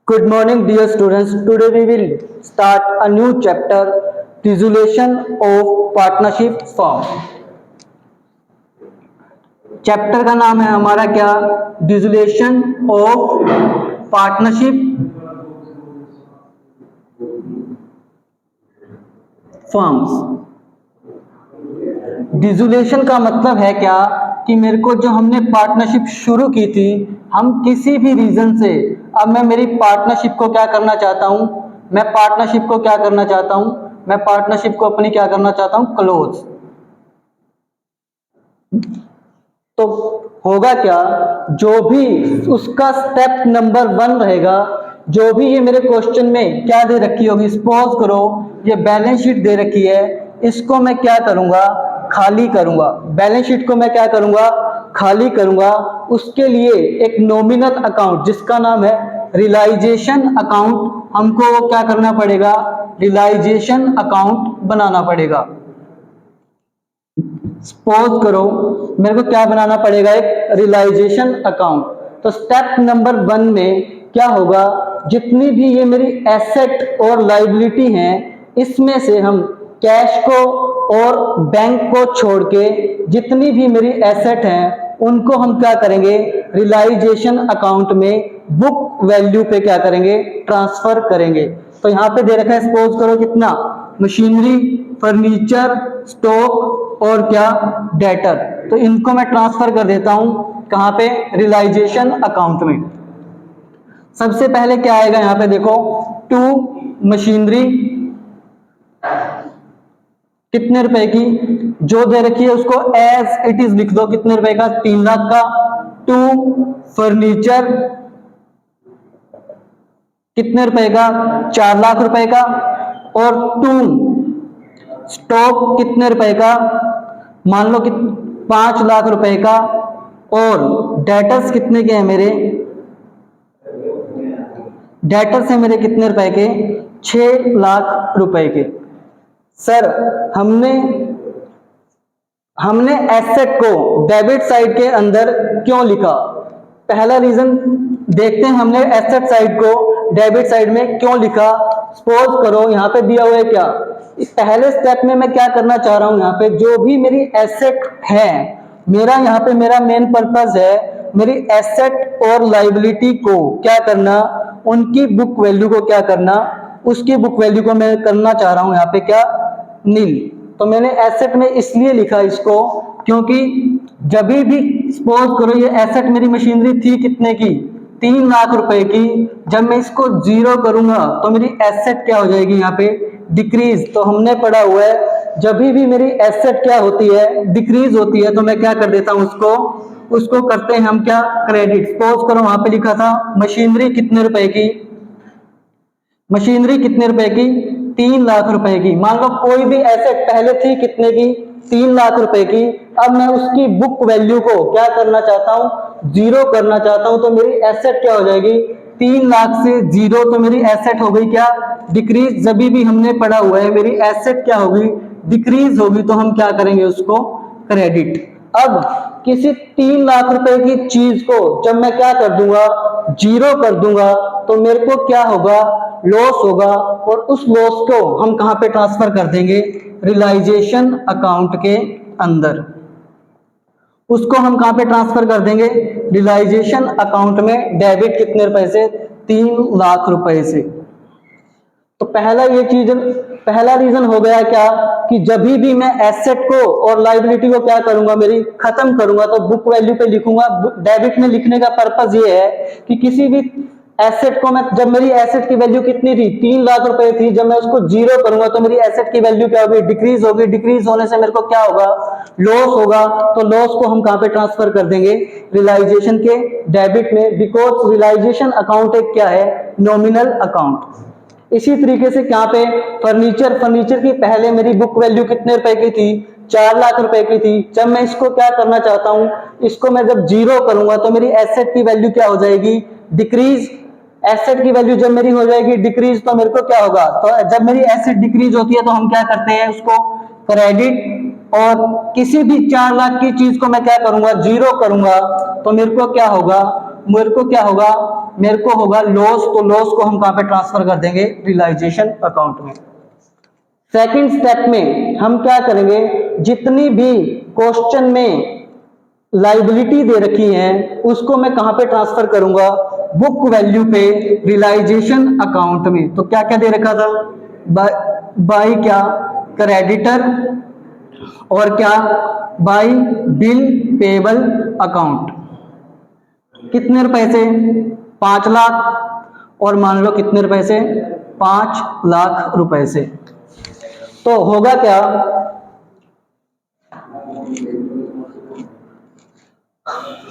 Good morning, dear students. Today we will start a new chapter, Resolution of Partnership Firm. Chapter का नाम है हमारा क्या? Resolution of Partnership Firms. Dissolution का मतलब है क्या कि मेरे को जो हमने पार्टनरशिप शुरू की थी, हम किसी भी रीजन से अब मैं मेरी पार्टनरशिप को क्या करना चाहता हूं, मैं पार्टनरशिप को अपनी क्या करना चाहता हूं, क्लोज। तो होगा क्या, जो भी उसका स्टेप नंबर 1 रहेगा, जो भी ये मेरे क्वेश्चन में क्या दे रखी होगी, सपोज करो ये बैलेंस शीट दे रखी है, इसको मैं क्या करूंगा, खाली करूंगा। बैलेंस शीट को मैं क्या करूंगा, खाली करूंगा। उसके लिए एक नॉमिनल अकाउंट जिसका नाम है रियलाइजेशन अकाउंट, हमको क्या करना पड़ेगा, रियलाइजेशन अकाउंट बनाना पड़ेगा। सपोज करो मेरे को क्या बनाना पड़ेगा, एक रियलाइजेशन अकाउंट। तो स्टेप नंबर 1 में क्या होगा, जितनी भी ये मेरी एसेट और लायबिलिटी हैं, इसमें से हम कैश को और बैंक को छोड़ के जितनी भी मेरी एसेट हैं उनको हम क्या करेंगे, रियलाइजेशन अकाउंट में बुक वैल्यू पे क्या करेंगे, ट्रांसफर करेंगे। तो यहाँ पे दे रखा है, सपोज करो कितना, मशीनरी, फर्नीचर, स्टॉक और क्या, डेटर। तो इनको मैं ट्रांसफर कर देता हूं कहां पे, रियलाइजेशन अकाउंट में। सबसे पहले क्या आएगा यहां पे देखो, 2 मशीनरी कितने रुपए की, जो दे रखी है उसको एज इट इज लिख दो, कितने रुपए का, 3 लाख का। 2 फर्नीचर कितने रुपए का, 4 लाख रुपए का। और 2 स्टॉक कितने रुपए का, मान लो कि 5 लाख रुपए का। और डेटर्स कितने के हैं मेरे, डेटर्स है मेरे कितने रुपए के, 6 लाख रुपए के। सर हमने एसेट को डेबिट साइड के अंदर क्यों लिखा, पहला रीजन देखते हैं, हमने एसेट साइड को डेबिट साइड में क्यों लिखा। सपोज करो यहाँ पे दिया हुआ है क्या, इस पहले स्टेप में मैं क्या करना चाह रहा हूं, यहाँ पे जो भी मेरी एसेट है, मेरा यहाँ पे मेरा मेन पर्पस है मेरी एसेट और लायबिलिटी को क्या करना, उनकी बुक वैल्यू को क्या करना, उसकी बुक वैल्यू को मैं करना चाह रहा हूं यहाँ पे क्या, नील। तो मैंने एसेट में इसलिए लिखा इसको क्योंकि जब भी सपोज करो ये एसेट मेरी मशीनरी थी कितने की, 3 लाख रुपए की, जब मैं इसको 0 करूंगा तो मेरी एसेट क्या हो जाएगी, यहाँ पे डिक्रीज। तो हमने पढ़ा हुआ है जब भी मेरी एसेट क्या होती है, डिक्रीज होती है, तो मैं क्या कर देता हूं, उसको करते हैं हम क्या, क्रेडिट। सपोज करो वहां पे लिखा था मशीनरी कितने रुपए की, मशीनरी कितने रुपए की, 3 लाख रुपए की। मान लो कोई भी एसेट पहले थी कितने की, 3 लाख रुपए की, अब मैं उसकी बुक वैल्यू को क्या करना चाहता हूं, 0 करना चाहता हूं। तो मेरी एसेट क्या हो जाएगी, 3 लाख से 0, तो मेरी एसेट हो गई क्या, डिक्रीज। जब भी हमने पढ़ा हुआ है मेरी एसेट क्या होगी, डिक्रीज होगी, तो हम क्या करेंगे, उसको क्रेडिट। अब किसी 3 लाख रुपए की चीज को जब मैं क्या कर दूंगा, 0 कर दूंगा, तो मेरे को क्या होगा, लॉस होगा। और उस लॉस को हम कहां पे ट्रांसफर कर देंगे, रियलाइजेशन अकाउंट के अंदर। उसको हम कहां पे ट्रांसफर कर देंगे, रियलाइजेशन अकाउंट में। डेबिट कितने रुपए से, 3 लाख रुपए से। तो पहला रीजन हो गया क्या, कि जब भी मैं एसेट को और लायबिलिटी को क्या करूंगा, मेरी खत्म करूंगा, तो बुक वैल्यू पे लिखूंगा। डेबिट में लिखने का पर्पस ये है कि किसी भी एसेट को मैं, जब मेरी एसेट की वैल्यू कितनी थी, 3 लाख रुपए थी, जब मैं उसको 0 करूंगा तो मेरी एसेट की वैल्यू क्या होगी, डिक्रीज होगी। डिक्रीज होने से मेरे को क्या होगा, लॉस होगा। तो लॉस को हम कहां पे ट्रांसफर कर देंगे, रियलाइजेशन के डेबिट में, बिकॉज रियलाइजेशन अकाउंट एक क्या है, नॉमिनल अकाउंट। इसी तरीके से क्या पे फर्नीचर की पहले मेरी बुक वैल्यू कितने रुपए की थी, 4 लाख रुपए की थी। जब मैं इसको क्या करना चाहता हूं, इसको मैं जब 0 करूंगा तो मेरी एसेट की वैल्यू क्या हो जाएगी, डिक्रीज। एसेट की वैल्यू जब मेरी हो जाएगी डिक्रीज, तो मेरे को क्या होगा, तो जब मेरी एसेट डिक्रीज होती है तो हम क्या करते हैं, उसको क्रेडिट। और किसी भी 4 लाख की चीज को मैं क्या करूंगा, 0 करूंगा, तो मेरे को क्या होगा, मेरे को क्या होगा, मेरे को होगा लॉस, तो लॉस को हम कहां पे ट्रांसफर कर देंगे, रियलाइजेशन अकाउंट में। सेकंड स्टेप में हम क्या करेंगे, जितनी भी क्वेश्चन में लाइबिलिटी दे रखी है उसको मैं कहां पे ट्रांसफर करूंगा, बुक वैल्यू पे, रियलाइजेशन अकाउंट में। तो क्या क्या दे रखा था, बाय क्या, क्रेडिटर, और क्या, बाय बिल पेबल अकाउंट। कितने रुपए से, 5 लाख, और मान लो कितने रुपए से, 5 लाख रुपए से। तो होगा क्या,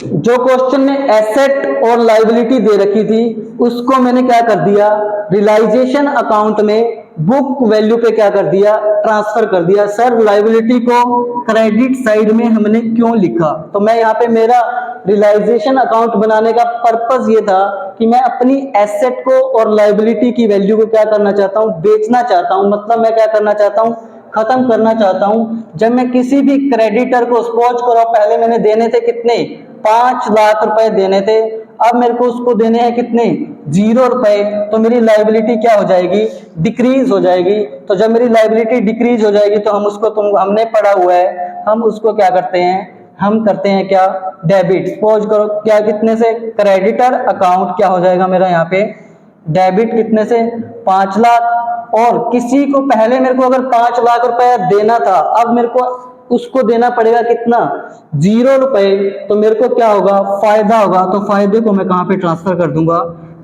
जो क्वेश्चन में एसेट और लाइबिलिटी दे रखी थी उसको मैंने क्या कर दिया, रियलाइजेशन अकाउंट में बुक वैल्यू पे क्या कर दिया, ट्रांसफर कर दिया। सर लाइबिलिटी को क्रेडिट साइड में हमने क्यों लिखा, तो मैं यहाँ पे मेरा रियलाइजेशन अकाउंट बनाने का पर्पस ये था कि मैं अपनी एसेट को और लाइबिलिटी की वैल्यू को क्या करना चाहता हूँ, बेचना चाहता हूँ। मतलब मैं क्या करना चाहता हूँ, खत्म करना चाहता हूं। जब मैं किसी भी क्रेडिटर को, सपोज करो पहले मैंने देने थे कितने, 5 लाख रुपए देने थे, अब मेरे को उसको देने हैं कितने, 0 रुपए, तो मेरी लाइबिलिटी क्या हो जाएगी, डिक्रीज हो जाएगी। तो जब मेरी लाइबिलिटी डिक्रीज हो जाएगी तो हम उसको, हमने पढ़ा हुआ है, हम उसको क्या करते हैं, हम करते हैं क्या, डेबिट। सपोज करो क्या, कितने से, क्रेडिटर अकाउंट क्या हो जाएगा मेरा यहाँ पे, डेबिट कितने से, 5 लाख। और किसी को पहले मेरे को अगर 5 लाख रुपया देना था, अब मेरे को उसको देना पड़ेगा कितना, 0 रुपए। तो मेरे को क्या होगा, फायदा होगा। तो फायदे को मैं कहां पे ट्रांसफर कर दूंगा,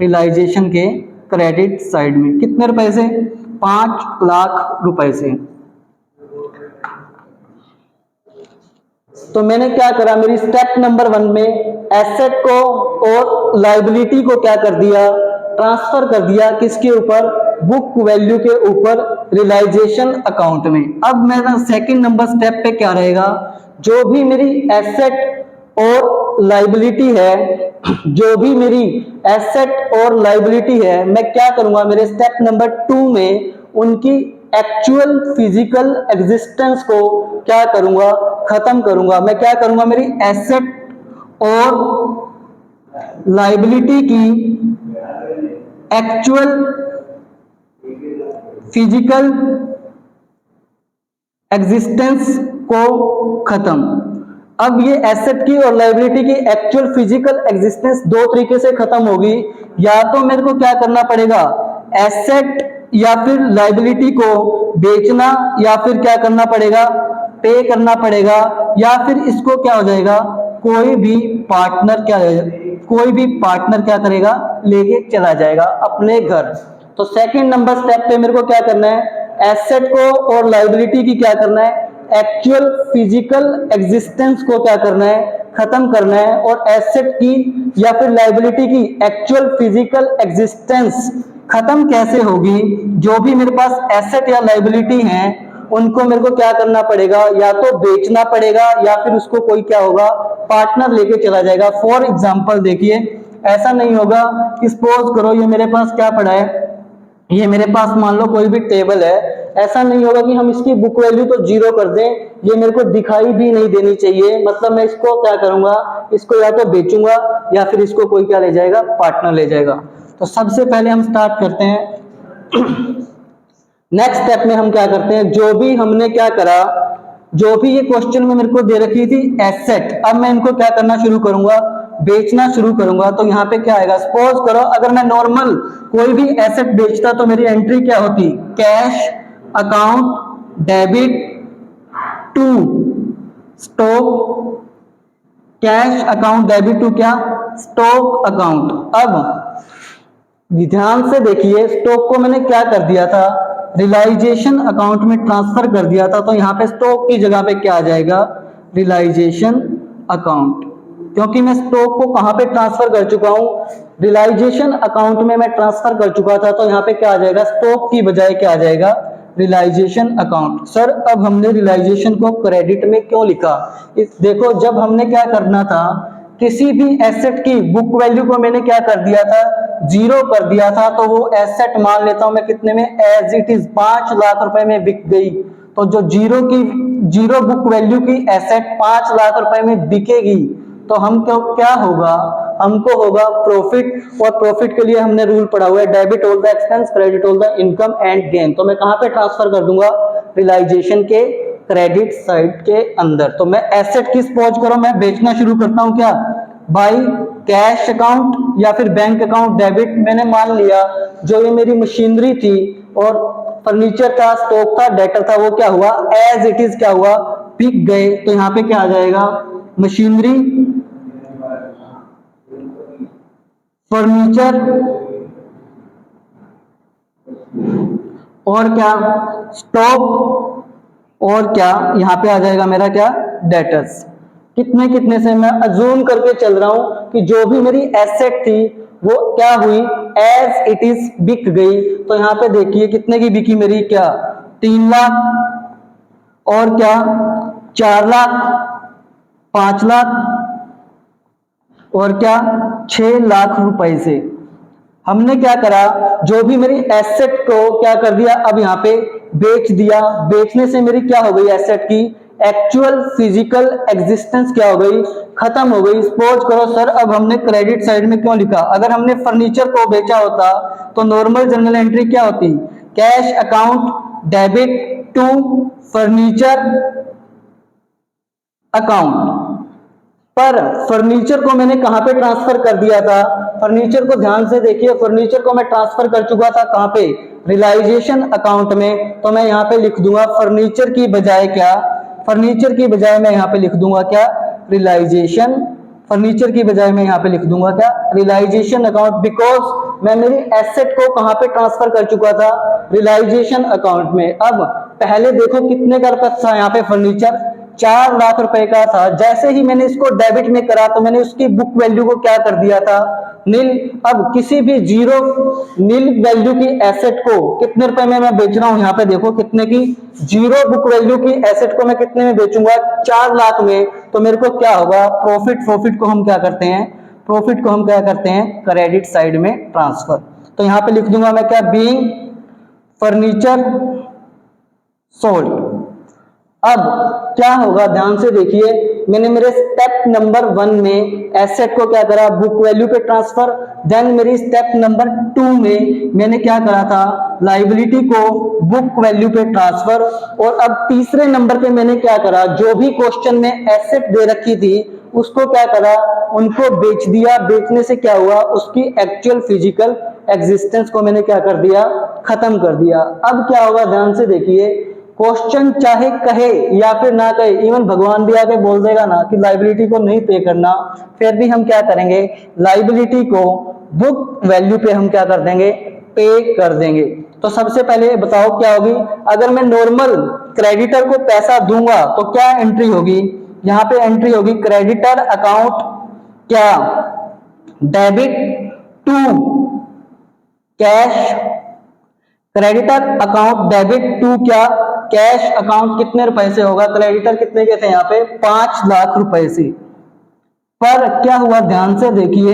रियलाइजेशन के क्रेडिट साइड में। कितने रुपए से, 5 लाख रुपए से। तो मैंने क्या करा, मेरी स्टेप नंबर 1 में एसेट को और लाइबिलिटी को क्या कर दिया, ट्रांसफर कर दिया, किसके ऊपर, बुक वैल्यू के ऊपर, रियलाइजेशन अकाउंट में। अब मेरा सेकंड नंबर स्टेप पे क्या रहेगा, जो भी मेरी एसेट और लाइबिलिटी है, जो भी मेरी एसेट और लाइबिलिटी है, मैं क्या करूंगा, मेरे स्टेप नंबर 2 में उनकी एक्चुअल फिजिकल एग्जिस्टेंस को क्या करूंगा, खत्म करूंगा। मैं क्या करूंगा, मेरी एसेट और लाइबिलिटी की एक्चुअल फिजिकल एग्जिस्टेंस को खत्म। अब ये एसेट की और लाइबिलिटी की एक्चुअल फिजिकल एग्जिस्टेंस दो तरीके से खत्म होगी। या तो मेरे को क्या करना पड़ेगा, एसेट या फिर लाइबिलिटी को बेचना, या फिर क्या करना पड़ेगा, पे करना पड़ेगा, या फिर इसको क्या हो जाएगा, कोई भी पार्टनर क्या करेगा, लेके चला जाएगा अपने घर। तो सेकंड नंबर स्टेप पे मेरे को क्या करना है, एसेट को और लाइबिलिटी की क्या करना है, एक्चुअल फिजिकल एग्जिस्टेंस को क्या करना है, खत्म करना है। और एसेट की या फिर लाइबिलिटी की एक्चुअल फिजिकल एग्जिस्टेंस खत्म कैसे होगी, जो भी मेरे पास एसेट या लाइबिलिटी हैं उनको मेरे को क्या करना पड़ेगा, या तो बेचना पड़ेगा, या फिर उसको कोई क्या होगा, पार्टनर लेके चला जाएगा। फॉर एग्जांपल देखिए, ऐसा नहीं होगा कि सपोज करो ये मेरे पास क्या पड़ा है, ये मेरे पास मान लो कोई भी टेबल है, ऐसा नहीं होगा कि हम इसकी बुक वैल्यू तो 0 कर दें, ये मेरे को दिखाई भी नहीं देनी चाहिए। मतलब मैं इसको क्या करूंगा, इसको या तो बेचूंगा या फिर इसको कोई क्या ले जाएगा, पार्टनर ले जाएगा। तो सबसे पहले हम स्टार्ट करते हैं नेक्स्ट स्टेप में हम क्या करते हैं, जो भी हमने क्या करा, जो भी ये क्वेश्चन में मेरे को दे रखी थी एसेट, अब मैं इनको क्या करना शुरू करूंगा, बेचना शुरू करूंगा। तो यहाँ पे क्या आएगा, सपोज करो अगर मैं नॉर्मल कोई भी एसेट बेचता तो मेरी एंट्री क्या होती, cash account debit to stock, cash account debit to क्या, स्टॉक अकाउंट। अब ध्यान से देखिए, स्टॉक को मैंने क्या कर दिया था, रियलाइजेशन अकाउंट में ट्रांसफर कर दिया था। तो यहाँ पे स्टॉक की जगह पे क्या आ जाएगा, रियलाइजेशन अकाउंट, क्योंकि मैं स्टॉक को कहां पे ट्रांसफर कर चुका हूं, रियलाइजेशन अकाउंट में मैं ट्रांसफर कर चुका था। तो यहाँ पे क्या आ जाएगा, स्टॉक की बजाय क्या आ जाएगा, रियलाइजेशन अकाउंट। सर अब हमने रियलाइजेशन को क्रेडिट में क्यों लिखा, देखो जब हमने क्या करना था, किसी भी एसेट की बुक वैल्यू को मैंने क्या कर दिया था, 0 कर दिया था। तो वो एसेट मान लेता हूं मैं कितने में, एज इट इज 5 लाख रुपए में बिक गई। तो जो 0 बुक वैल्यू की एसेट 5 लाख रुपए में बिकेगी, तो हम क्या होगा, हमको होगा प्रॉफिट, और प्रॉफिट के लिए हमने रूल पढ़ा हुआ है debit all the expense credit all the income and gain. तो मैं कहां पे ट्रांसफर कर दूंगा, रियलाइजेशन के क्रेडिट साइड के अंदर। तो मैं एसेट की सपोज करो मैं बेचना शुरू करता हूं क्या, बाई कैश अकाउंट या फिर बैंक अकाउंट डेबिट। मैंने मान लिया जो ये मेरी मशीनरी थी और फर्नीचर का स्टॉक था, डेटर था, वो क्या हुआ एज इट इज क्या हुआ, बिक गए। तो यहाँ पे क्या आ जाएगा, मशीनरी, फर्नीचर और क्या स्टॉक, और क्या यहाँ पे आ जाएगा मेरा क्या डेटर्स। कितने कितने से मैं अज्यूम करके चल रहा हूं कि जो भी मेरी एसेट थी वो क्या हुई एज इट इज बिक गई। तो यहाँ पे देखिए कितने की बिकी मेरी, क्या 3 लाख और क्या 4 लाख, 5 लाख और क्या 6 लाख रुपए से हमने क्या करा, जो भी मेरी एसेट को क्या कर दिया, अब यहाँ पे बेच दिया। बेचने से मेरी क्या हो गई एसेट की एक्चुअल फिजिकल एग्जिस्टेंस क्या हो गई, खत्म हो गई। सपोज करो सर अब हमने क्रेडिट साइड में क्यों लिखा, अगर हमने फर्नीचर को बेचा होता तो नॉर्मल जर्नल एंट्री क्या होती, cash account debit to furniture account. पर फर्नीचर को मैंने कहां पे ट्रांसफर कर दिया था, फर्नीचर को ध्यान से देखिए, फर्नीचर को मैं ट्रांसफर कर चुका था कहां पे, रियलाइजेशन अकाउंट में। तो मैं यहां पे लिख दूंगा फर्नीचर की बजाय क्या, फर्नीचर की बजाय मैं यहां पे लिख दूंगा क्या रियलाइजेशन, फर्नीचर की बजाय मैं यहां पे लिख दूंगा क्या रियलाइजेशन अकाउंट, बिकॉज मैं मेरी एसेट को कहां पे ट्रांसफर कर चुका था, रियलाइजेशन अकाउंट में। अब पहले देखो कितने का रुपया था यहाँ पे, फर्नीचर 4 लाख रुपए का था। जैसे ही मैंने इसको डेबिट में करा तो मैंने उसकी बुक वैल्यू को क्या कर दिया था, नील। अब किसी भी जीरो नील वैल्यू की एसेट को कितने रुपए में मैं बेच रहा हूं, यहाँ पे देखो कितने की, जीरो बुक वैल्यू की एसेट को मैं कितने में बेचूंगा, 4 लाख में। तो मेरे को क्या होगा प्रॉफिट, प्रॉफिट को हम क्या करते हैं, प्रॉफिट को हम क्या करते हैं क्रेडिट साइड में ट्रांसफर। तो यहाँ पे लिख दूंगा मैं क्या, बीइंग फर्नीचर सोल्ड। अब क्या होगा ध्यान से देखिए, मैंने मेरे स्टेप नंबर 1 में एसेट को क्या करा बुक वैल्यू पे ट्रांसफर, देन मेरी स्टेप नंबर 2 में मैंने क्या करा था लाइबिलिटी को बुक वैल्यू पे ट्रांसफर। और अब तीसरे नंबर पे मैंने क्या करा, जो भी क्वेश्चन में एसेट दे रखी थी उसको क्या करा, उनको बेच दिया। बेचने से क्या हुआ, उसकी एक्चुअल फिजिकल एग्जिस्टेंस को मैंने क्या कर दिया, खत्म कर दिया। अब क्या होगा ध्यान से देखिए, क्वेश्चन चाहे कहे या फिर ना कहे, इवन भगवान भी आके बोल देगा ना कि लाइबिलिटी को नहीं पे करना, फिर भी हम क्या करेंगे, लाइबिलिटी को बुक वैल्यू पे हम क्या कर देंगे, पे कर देंगे। तो सबसे पहले बताओ क्या होगी, अगर मैं नॉर्मल क्रेडिटर को पैसा दूंगा तो क्या एंट्री होगी, यहाँ पे एंट्री होगी क्रेडिटर अकाउंट क्या debit to cash, creditor account debit to क्या कैश अकाउंट। कितने रुपए से होगा, क्रेडिटर कितने के थे यहाँ पे 5 लाख रुपए से। पर क्या हुआ ध्यान से देखिए,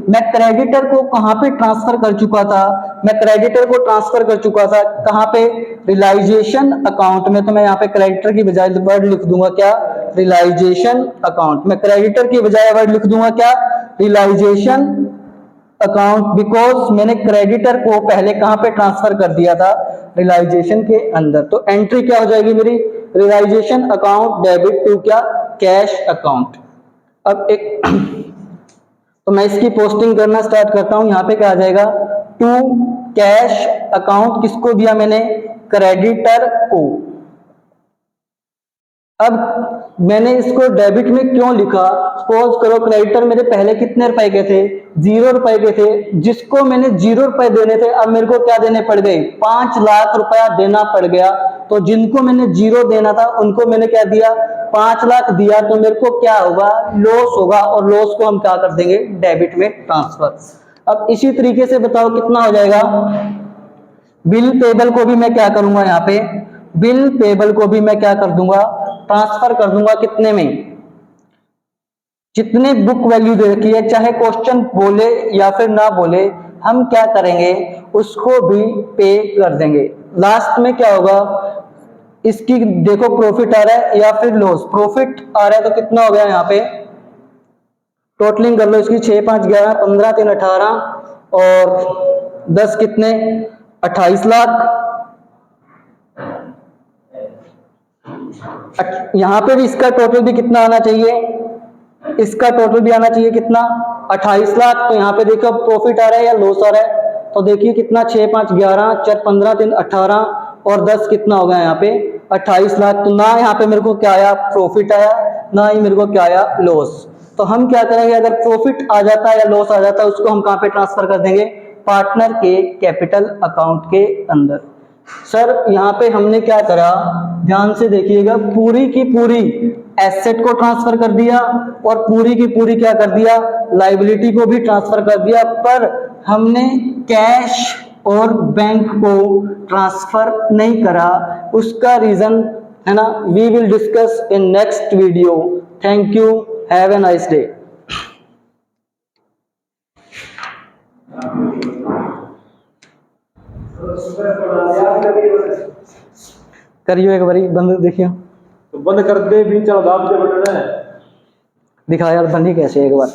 मैं क्रेडिटर को कहां पे ट्रांसफर कर चुका था, मैं क्रेडिटर को ट्रांसफर कर चुका था कहां पे, रियलाइजेशन अकाउंट में। तो मैं यहाँ पे क्रेडिटर की बजाय वर्ड लिख दूंगा क्या, रियलाइजेशन अकाउंट। मैं क्रेडिटर की बजाय वर्ड लिख दूंगा क्या, रियलाइजेशन अकाउंट, बिकॉज मैंने क्रेडिटर को पहले कहां पे ट्रांसफर कर दिया था, रियलाइजेशन के अंदर। तो एंट्री क्या हो जाएगी मेरी, रियलाइजेशन अकाउंट डेबिट टू क्या कैश अकाउंट। अब एक तो मैं इसकी पोस्टिंग करना स्टार्ट करता हूं। यहाँ पे क्या आ जाएगा, टू कैश अकाउंट, किसको दिया मैंने, क्रेडिटर को। अब मैंने इसको डेबिट में क्यों लिखा, सपोज करो क्रेडिटर मेरे पहले कितने रुपए के थे, 0 रुपए के थे, जिसको मैंने 0 रुपए देने थे अब मेरे को क्या देने पड़ गए, 5 लाख रुपया देना पड़ गया। तो जिनको मैंने 0 देना था उनको मैंने क्या दिया, 5 लाख दिया। तो मेरे को क्या होगा, लॉस होगा, और लॉस को हम क्या कर देंगे, डेबिट में ट्रांसफर। अब इसी तरीके से बताओ कितना हो जाएगा, बिल पेबल को भी मैं क्या करूंगा, यहाँ पे बिल पेबल को भी मैं क्या कर दूंगा, ट्रांसफर कर दूंगा कितने में, जितने बुक वैल्यू दे रखी है, चाहे क्वेश्चन बोले या फिर ना बोले, हम क्या करेंगे उसको भी पे कर देंगे। लास्ट में क्या होगा, इसकी देखो प्रॉफिट आ रहा है या फिर लॉस, प्रॉफिट आ रहा है तो कितना हो गया यहाँ पे टोटलिंग कर लो इसकी, 6 5 11, 15 3 18 और 10 कितने 28 लाख। यहाँ पे भी इसका टोटल भी कितना आना चाहिए, इसका टोटल भी आना चाहिए कितना 28 लाख। तो यहाँ पे देखो प्रॉफिट आ रहा है या लॉस आ रहा है, तो देखिए कितना 6 5 11 4 15 3 18 और 10 कितना होगा यहाँ पे 28 लाख। तो ना यहाँ पे मेरे को क्या आया प्रॉफिट आया, ना ही मेरे को क्या आया लॉस। तो हम क्या करेंगे, अगर प्रॉफिट आ जाता है या लॉस आ जाता है उसको हम कहाँ पे ट्रांसफर कर देंगे, पार्टनर के कैपिटल अकाउंट के अंदर। सर यहाँ पे हमने क्या करा, ध्यान से देखिएगा, पूरी की पूरी एसेट को ट्रांसफर कर दिया और पूरी की पूरी क्या कर दिया, लायबिलिटी को भी ट्रांसफर कर दिया, पर हमने कैश और बैंक को ट्रांसफर नहीं करा। उसका रीजन है ना, we will discuss in next video. Thank you, have a nice day. करियो एक बारी बंद, देखियो तो बंद कर दे, भी चल दाब दे बटन है। दिखा यार बंद ही कैसे एक बार।